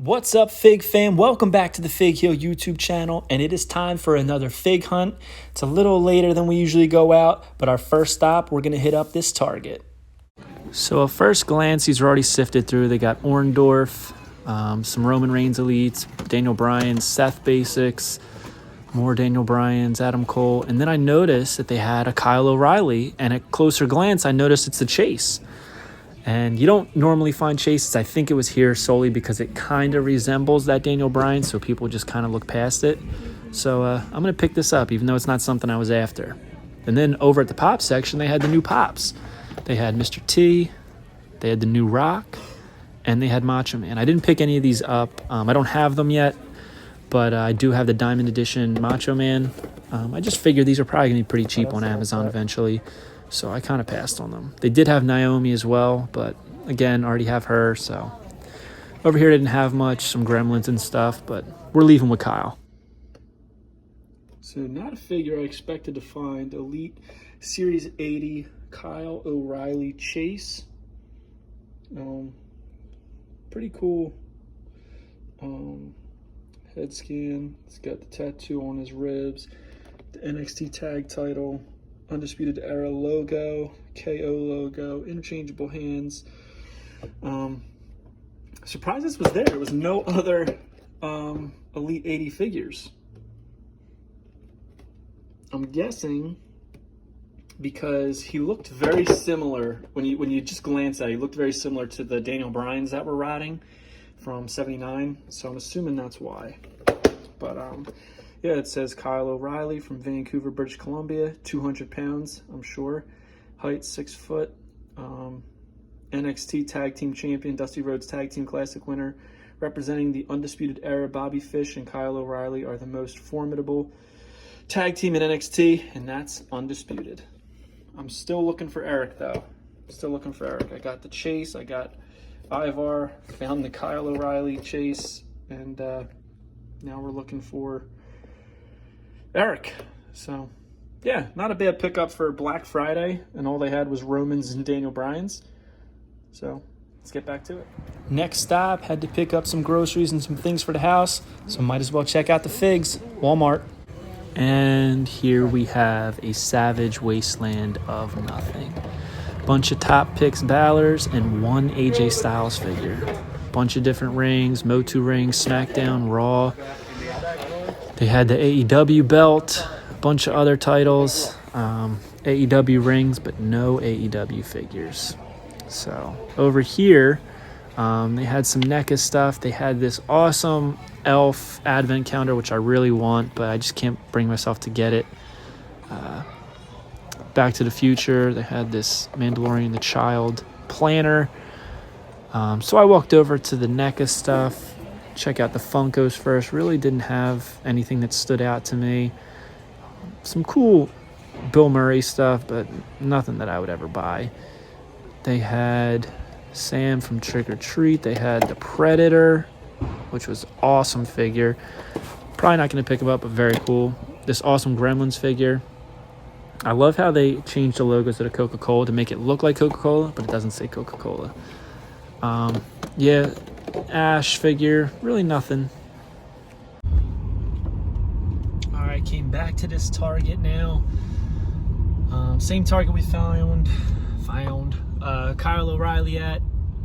What's up, Fig fam? Welcome back to the Fig Hill YouTube channel, and it is time for another Fig hunt. It's a little later than we usually go out, but our first stop, we're going to hit up this Target. So at first glance, these are already sifted through. They got Orndorff, some Roman Reigns Elites, Daniel Bryan, Seth Basics, more Daniel Bryans, Adam Cole, and then I noticed that they had a Kyle O'Reilly, and at closer glance, I noticed it's the Chase. And you don't normally find Chases. I think it was here solely because it kind of resembles that Daniel Bryan, so people just kind of look past it. So I'm going to pick this up, even though it's not something I was after. And then over at the Pop section, they had the new Pops. They had Mr. T, they had the new Rock, and they had Macho Man. I didn't pick any of these up. I don't have them yet, but I do have the Diamond Edition Macho Man. I just figured these are probably going to be pretty cheap on Amazon eventually. So I kind of passed on them. They did have Naomi as well, but again, already have her. So over here, didn't have much, some Gremlins and stuff, but we're leaving with Kyle. So not a figure I expected to find. Elite Series 80 Kyle O'Reilly Chase. Pretty cool head scan. It's got the tattoo on his ribs, the NXT tag title, Undisputed Era logo, KO logo, interchangeable hands. Surprised this was there. There was no other Elite 80 figures. I'm guessing because he looked very similar when you just glance at it. He looked very similar to the Daniel Bryans that were riding from '79. So I'm assuming that's why. But yeah, it says Kyle O'Reilly from Vancouver, British Columbia, 200 pounds, I'm sure. Height, 6 foot. NXT Tag Team Champion, Dusty Rhodes Tag Team Classic winner. Representing the Undisputed Era, Bobby Fish and Kyle O'Reilly are the most formidable tag team in NXT, and that's undisputed. I'm still looking for Eric, though. Still looking for Eric. I got the Chase, I got Ivar, found the Kyle O'Reilly Chase, and now we're looking for Eric. So yeah, not a bad pickup for Black Friday, and all they had was Romans and Daniel Bryans. So let's get back to it. Next stop, had to pick up some groceries and some things for the house, so might as well check out the Figs, Walmart. And here we have a Savage Wasteland of nothing. Bunch of Top Picks Ballers and one AJ Styles figure. Bunch of different rings, Motu rings, SmackDown, Raw. They had the AEW belt, a bunch of other titles, AEW rings, but no AEW figures. So over here, they had some NECA stuff. They had this awesome Elf advent calendar, which I really want, but I just can't bring myself to get it. Back to the Future, they had this Mandalorian the Child planner. So I walked over to the NECA stuff. Check out the Funkos first. Really didn't have anything that stood out to me. Some cool Bill Murray stuff, but nothing that I would ever buy. They had Sam from Trick or Treat. They had the Predator, which was awesome figure. Probably not going to pick him up, but very cool. This awesome Gremlins figure. I love how they changed the logos to the Coca-Cola to make it look like Coca-Cola, but it doesn't say Coca-Cola. Yeah, Ash figure, really nothing. Alright, came back to this Target now. Same Target we found Kyle O'Reilly at,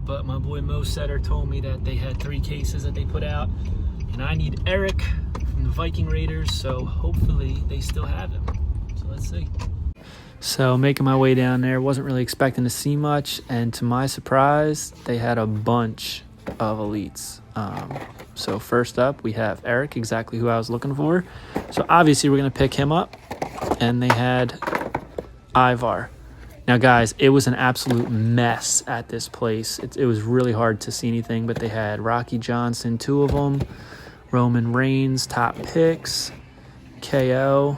but my boy Mo Setter told me that they had 3 cases that they put out, and I need Eric from the Viking Raiders, so hopefully they still have him. So let's see. So making my way down there, wasn't really expecting to see much, and to my surprise, they had a bunch of elites. So first up, we have Eric, exactly who I was looking for. So obviously we're going to pick him up, and they had Ivar. Now guys, it was an absolute mess at this place. It was really hard to see anything, but they had Rocky Johnson, 2 of them, Roman Reigns, Top Picks, KO,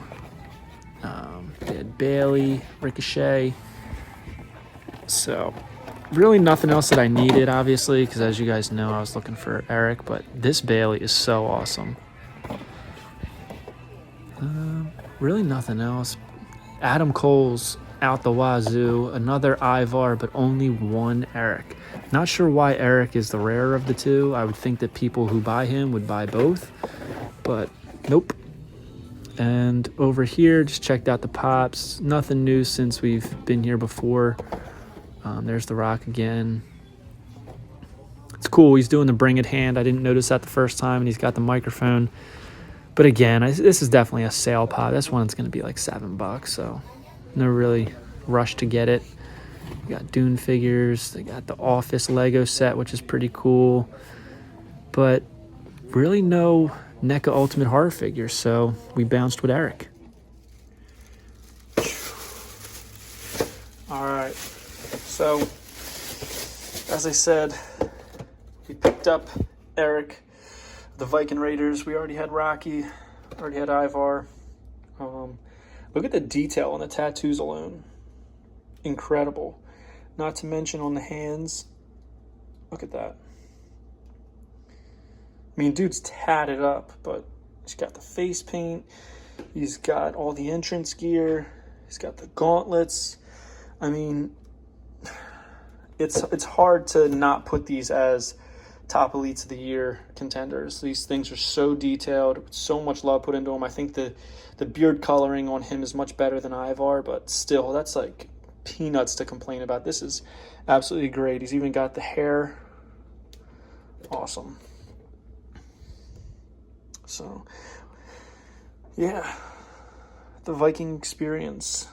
they had Bailey, Ricochet. So really nothing else that I needed, obviously, because as you guys know, I was looking for Eric, but this Bailey is so awesome. Really nothing else. Adam Cole's out the wazoo. Another Ivar, but only one Eric. Not sure why Eric is the rarer of the two. I would think that people who buy him would buy both, but nope. And over here, just checked out the pops. Nothing new since we've been here before. There's the Rock again. It's cool. He's doing the bring it hand. I didn't notice that the first time, and he's got the microphone. But again, this is definitely a sale pop. This one's going to be like $7, so no really rush to get it. We got Dune figures. They got the Office Lego set, which is pretty cool. But really no NECA Ultimate Horror figures, so we bounced with Eric. All right. So, as I said, we picked up Eric, the Viking Raiders. We already had Rocky, already had Ivar. Look at the detail on the tattoos alone. Incredible. Not to mention on the hands. Look at that. I mean, dude's tatted up, but he's got the face paint. He's got all the entrance gear. He's got the gauntlets. I mean, it's hard to not put these as top elites of the year contenders. These things are so detailed, so much love put into them. I think the beard coloring on him is much better than Ivar, but still, that's like peanuts to complain about. This is absolutely great. He's even got the hair. Awesome. So, yeah, the Viking experience.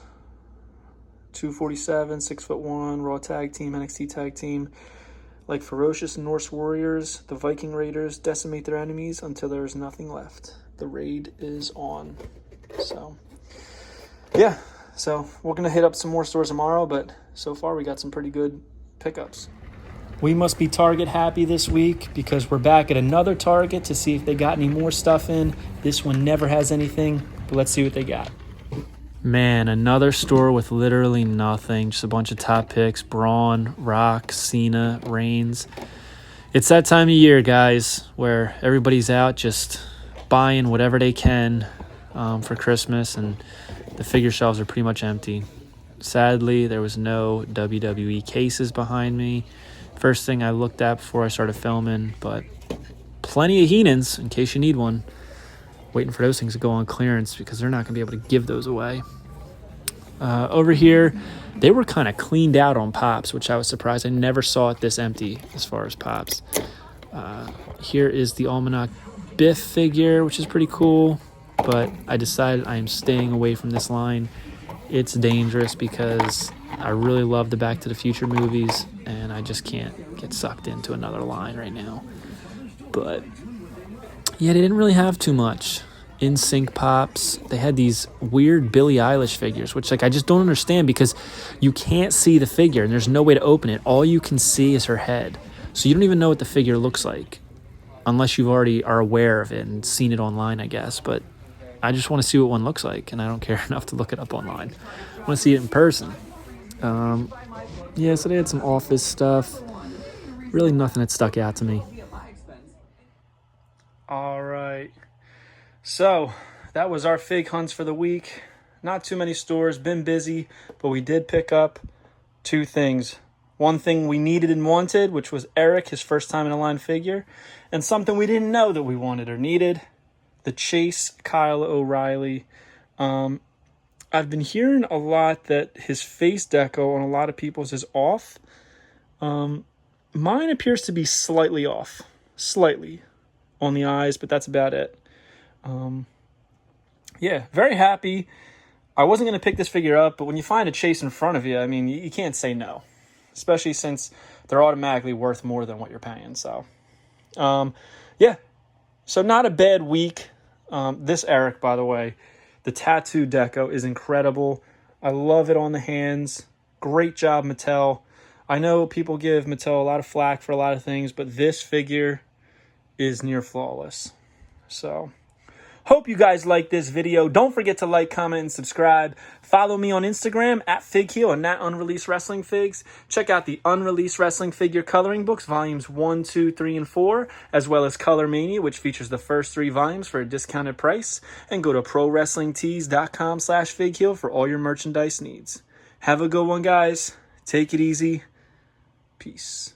247, 6'1", Raw Tag Team, NXT Tag Team. Like ferocious Norse warriors, the Viking Raiders decimate their enemies until there is nothing left. The raid is on. So, yeah. So, we're going to hit up some more stores tomorrow, but so far we got some pretty good pickups. We must be Target happy this week because we're back at another Target to see if they got any more stuff in. This one never has anything, but let's see what they got. Man, another store with literally nothing. Just a bunch of top picks. Braun, Rock, Cena, Reigns. It's that time of year, guys, where everybody's out just buying whatever they can for Christmas, and the figure shelves are pretty much empty. Sadly, there was no WWE cases behind me. First thing I looked at before I started filming, but plenty of Heenans in case you need one. Waiting for those things to go on clearance because they're not going to be able to give those away. Over here, they were kind of cleaned out on Pops, which I was surprised. I never saw it this empty as far as Pops. Here is the Almanac Biff figure, which is pretty cool, but I decided I am staying away from this line. It's dangerous because I really love the Back to the Future movies, and I just can't get sucked into another line right now. But yeah, they didn't really have too much. In-sync Pops. They had these weird Billie Eilish figures, which I just don't understand because you can't see the figure and there's no way to open it. All you can see is her head. So you don't even know what the figure looks like unless you already are aware of it and seen it online, I guess. But I just want to see what one looks like, and I don't care enough to look it up online. I want to see it in person. Yeah, so they had some Office stuff. Really nothing that stuck out to me. All right. So that was our fig hunts for the week. Not too many stores, been busy, but we did pick up two things. One thing we needed and wanted, which was Eric, his first time in a line figure, and something we didn't know that we wanted or needed, the Chase Kyle O'Reilly. I've been hearing a lot that his face deco on a lot of people's is off. Mine appears to be slightly off. Slightly on the eyes, but that's about it. Yeah, very happy. I wasn't going to pick this figure up, but when you find a Chase in front of you, I mean, you can't say no, especially since they're automatically worth more than what you're paying. So, yeah, so not a bad week. This Eric, by the way, the tattoo deco is incredible. I love it on the hands. Great job, Mattel. I know people give Mattel a lot of flack for a lot of things, but this figure is near flawless. So, hope you guys like this video. Don't forget to like, comment, and subscribe. Follow me on Instagram at FigHeel and at Unreleased Wrestling Figs. Check out the Unreleased Wrestling Figure Coloring Books, volumes 1, 2, 3, and 4, as well as Color Mania, which features the first 3 volumes for a discounted price. And go to ProWrestlingTees.com/FigHeel for all your merchandise needs. Have a good one, guys. Take it easy. Peace.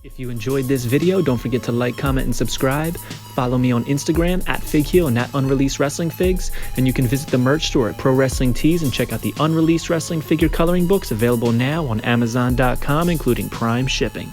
If you enjoyed this video, don't forget to like, comment, and subscribe. Follow me on Instagram at FigHeel and at Unreleased Wrestling Figs. And you can visit the merch store at Pro Wrestling Tees and check out the Unreleased Wrestling figure coloring books available now on Amazon.com, including Prime shipping.